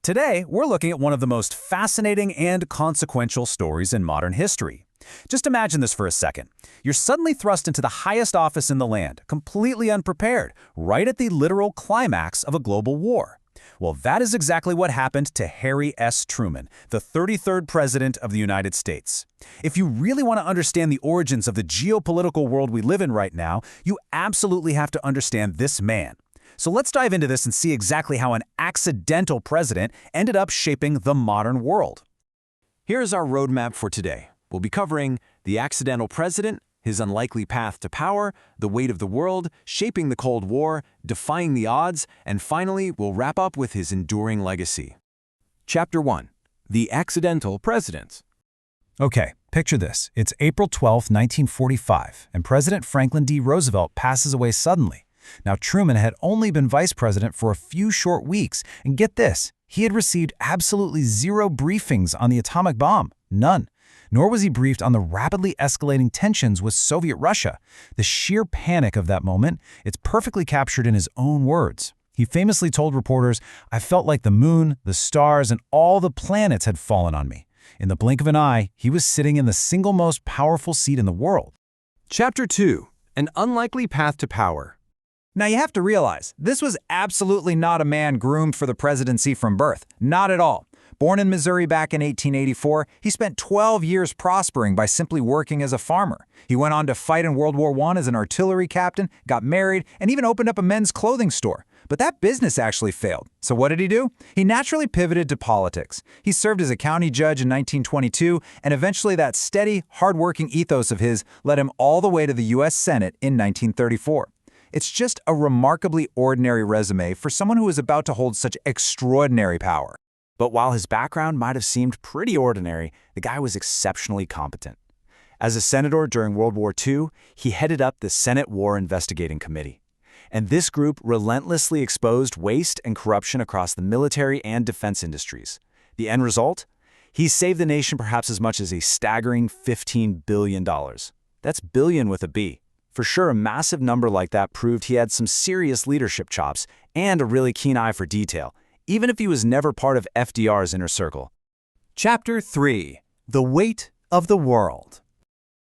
Today, we're looking at one of the most fascinating and consequential stories in modern history. Just imagine this for a second. You're suddenly thrust into the highest office in the land, completely unprepared, right at the literal climax of a global war. Well, that is exactly what happened to Harry S. Truman, the 33rd President of the United States. If you really want to understand the origins of the geopolitical world we live in right now, you absolutely have to understand this man. So let's dive into this and see exactly how an accidental president ended up shaping the modern world. Here's our roadmap for today. We'll be covering the accidental president, his unlikely path to power, the weight of the world, shaping the Cold War, defying the odds, and finally, we'll wrap up with his enduring legacy. Chapter 1. The Accidental President. Okay, picture this. It's April 12, 1945, and President Franklin D. Roosevelt passes away suddenly. Now, Truman had only been vice president for a few short weeks, and get this, he had received absolutely zero briefings on the atomic bomb. None. Nor was he briefed on the rapidly escalating tensions with Soviet Russia. The sheer panic of that moment, it's perfectly captured in his own words. He famously told reporters, "I felt like the moon, the stars, and all the planets had fallen on me." In the blink of an eye, he was sitting in the single most powerful seat in the world. Chapter 2. An Unlikely Path to Power. Now you have to realize, this was absolutely not a man groomed for the presidency from birth. Not at all. Born in Missouri back in 1884, he spent 12 years prospering by simply working as a farmer. He went on to fight in World War I as an artillery captain, got married, and even opened up a men's clothing store. But that business actually failed. So what did he do? He naturally pivoted to politics. He served as a county judge in 1922, and eventually that steady, hard-working ethos of his led him all the way to the U.S. Senate in 1934. It's just a remarkably ordinary resume for someone who is about to hold such extraordinary power. But while his background might have seemed pretty ordinary, the guy was exceptionally competent. As a senator during World War II, he headed up the Senate War Investigating Committee. And this group relentlessly exposed waste and corruption across the military and defense industries. The end result? He saved the nation perhaps as much as a staggering $15 billion. That's billion with a B. For sure, a massive number like that proved he had some serious leadership chops and a really keen eye for detail, even if he was never part of FDR's inner circle. Chapter 3. The Weight of the World.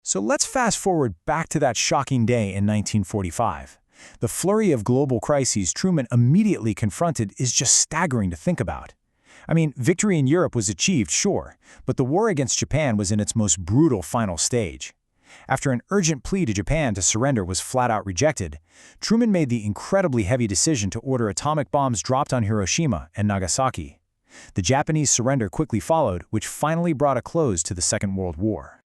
So let's fast forward back to that shocking day in 1945. The flurry of global crises Truman immediately confronted is just staggering to think about. I mean, victory in Europe was achieved, sure, but the war against Japan was in its most brutal final stage. After an urgent plea to Japan to surrender was flat-out rejected, Truman made the incredibly heavy decision to order atomic bombs dropped on Hiroshima and Nagasaki. The Japanese surrender quickly followed, which finally brought a close to the Second World War.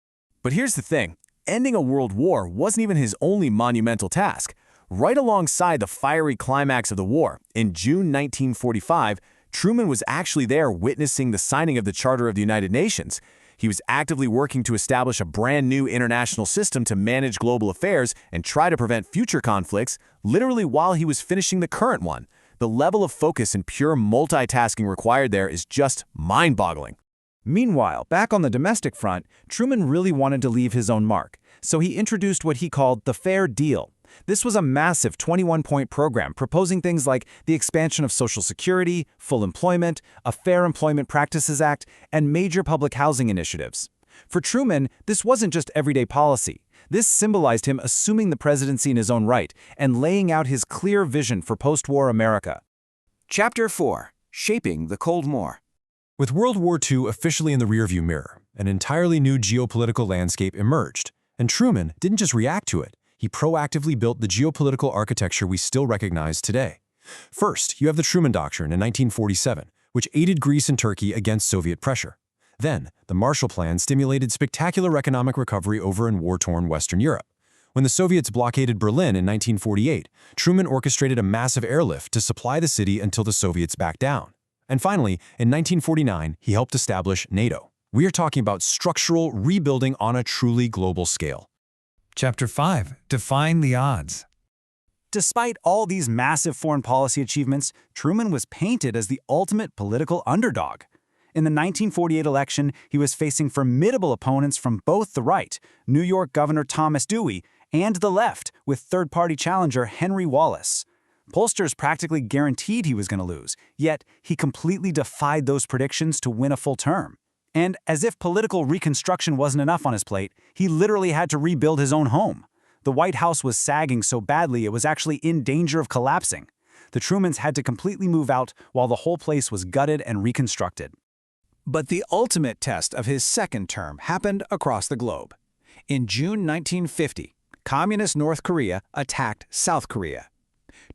But here's the thing. Ending a world war wasn't even his only monumental task. Right alongside the fiery climax of the war, in June 1945, Truman was actually there witnessing the signing of the Charter of the United Nations. He was actively working to establish a brand new international system to manage global affairs and try to prevent future conflicts, literally while he was finishing the current one. The level of focus and pure multitasking required there is just mind-boggling. Meanwhile, back on the domestic front, Truman really wanted to leave his own mark, so he introduced what he called the Fair Deal. This was a massive 21-point program proposing things like the expansion of Social Security, full employment, a Fair Employment Practices Act, and major public housing initiatives. For Truman, this wasn't just everyday policy. This symbolized him assuming the presidency in his own right and laying out his clear vision for post-war America. Chapter 4. Shaping the Cold War. With World War II officially in the rearview mirror, an entirely new geopolitical landscape emerged, and Truman didn't just react to it. He proactively built the geopolitical architecture we still recognize today. First, you have the Truman Doctrine in 1947, which aided Greece and Turkey against Soviet pressure. Then, the Marshall Plan stimulated spectacular economic recovery over in war-torn Western Europe. When the Soviets blockaded Berlin in 1948, Truman orchestrated a massive airlift to supply the city until the Soviets backed down. And finally, in 1949, he helped establish NATO. We are talking about structural rebuilding on a truly global scale. Chapter 5. Defying the Odds. Despite all these massive foreign policy achievements, Truman was painted as the ultimate political underdog. In the 1948 election, he was facing formidable opponents from both the right, New York Governor Thomas Dewey, and the left, with third-party challenger Henry Wallace. Pollsters practically guaranteed he was going to lose, yet he completely defied those predictions to win a full term. And as if political reconstruction wasn't enough on his plate, he literally had to rebuild his own home. The White House was sagging so badly it was actually in danger of collapsing. The Trumans had to completely move out while the whole place was gutted and reconstructed. But the ultimate test of his second term happened across the globe. In June 1950, Communist North Korea attacked South Korea.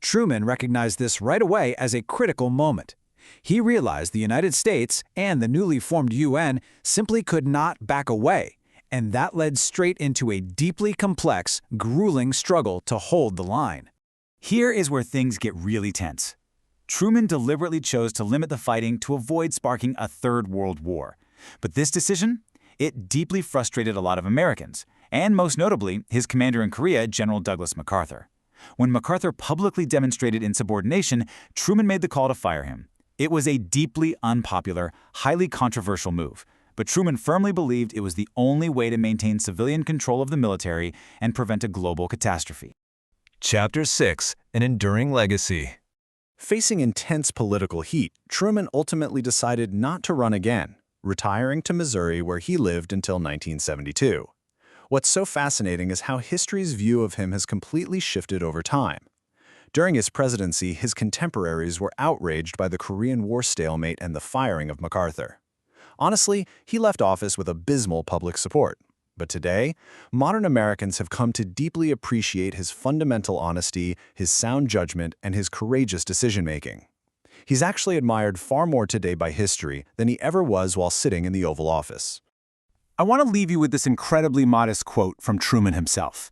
Truman recognized this right away as a critical moment. He realized the United States and the newly formed UN simply could not back away, and that led straight into a deeply complex, grueling struggle to hold the line. Here is where things get really tense. Truman deliberately chose to limit the fighting to avoid sparking a third world war. But this decision, it deeply frustrated a lot of Americans, and most notably, his commander in Korea, General Douglas MacArthur. When MacArthur publicly demonstrated insubordination, Truman made the call to fire him. It was a deeply unpopular, highly controversial move, but Truman firmly believed it was the only way to maintain civilian control of the military and prevent a global catastrophe. Chapter 6: An Enduring Legacy. Facing intense political heat, Truman ultimately decided not to run again, retiring to Missouri where he lived until 1972. What's so fascinating is how history's view of him has completely shifted over time. During his presidency, his contemporaries were outraged by the Korean War stalemate and the firing of MacArthur. Honestly, he left office with abysmal public support. But today, modern Americans have come to deeply appreciate his fundamental honesty, his sound judgment, and his courageous decision-making. He's actually admired far more today by history than he ever was while sitting in the Oval Office. I want to leave you with this incredibly modest quote from Truman himself.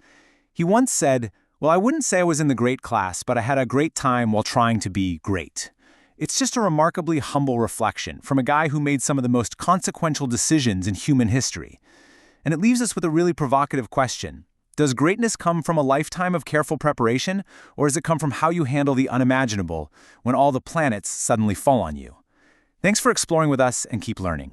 He once said, "Well, I wouldn't say I was in the great class, but I had a great time while trying to be great." It's just a remarkably humble reflection from a guy who made some of the most consequential decisions in human history. And it leaves us with a really provocative question. Does greatness come from a lifetime of careful preparation, or does it come from how you handle the unimaginable when all the planets suddenly fall on you? Thanks for exploring with us, and keep learning.